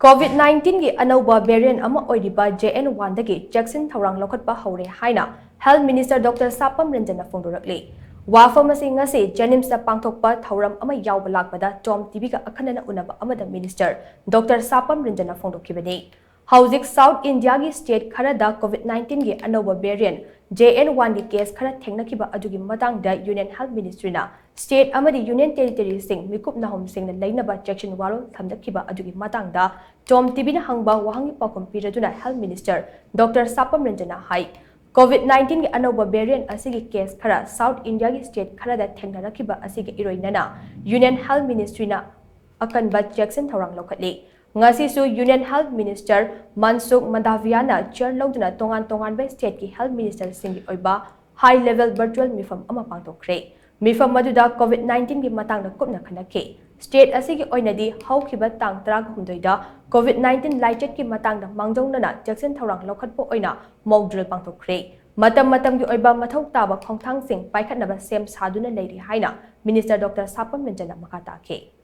COVID-19 की Anouba variant ama oiriba JN1 dagi Cheksin Thourang Loukhatpa Houre haina Health Minister Dr. Sapam Ranjan phongdorakli. Wafam asi ngasi Janims na pangthokpa Thauram ama yawba lakpada TOMTV ka akhanana unaba amada Minister Dr. Sapam Ranjan phongdokkibani. Hauzik South India ki state kharada COVID-19 ki Anouba variant JN1 ki case khara thengnakiba adugi matangda Union Health Ministry na state amadi Union Territory sing mikup nahom sing na lainaba chekshin waro thamdakiba adugi matangda TOMTV na hangba wahangi pakum piraduna Health Minister Dr. Sapam Ranjan hai COVID-19 ki Anouba variant asigi case khara South India ki state kharada thengnarakiba asigi iroinana Union Health Ministry na akanba chekshin Thourang Loukhatli. Ngasi su Union Health Minister Mansuk Madaviana chair lauduna tongan by state ki Health Minister singi oiba high level virtual mifam ama pangtokre. Mifam maduda COVID-19 ki matang na kupna khanake. State asigi oinadi haukiba tang trag hundoida COVID-19 laijet ki matang na mangdongna Cheksin Thourang Loukhatpa oina mock drill pangtokre. Matam ki oiba mathau taba khongthang sing paikhatnaba sem saduna leiri haina Minister Dr. Sapam Ranjan makata ke.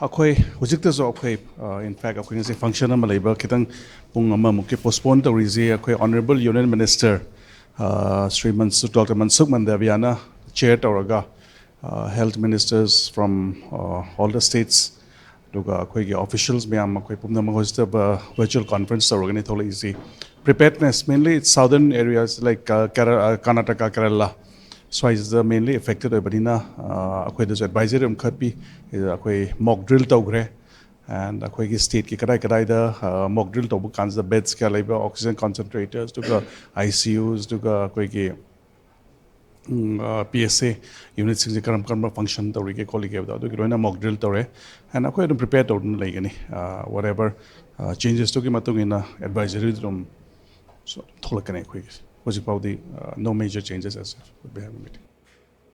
Akhoi hujikta zo akhoi in fact akhoi ngi function ama leiba kitang pung ama muke postpone to rizi akhoi honorable union minister Sri Mansuk Dr. Mansuk Mandaviana chair tawraga health ministers from all the states duga akhoi gi officials myam akhoi pumna ma host virtual conference tawraga ni thola easy preparedness mainly it's southern areas like Karnataka, Kerala. So is mainly affected by Badina. There's advisory umkhatpi, mock drill tawgre, and state ki kadai the mock drill tawbu kans the beds ka laiba oxygen concentrators to the ICUs to the PSA units in the karam function tawri ke colleague da to roina mock drill tawre and akhoi prepare tawdun laigani whatever changes to ki matungina advisory room so thola kane akhoi was about the no major changes as would be having meeting.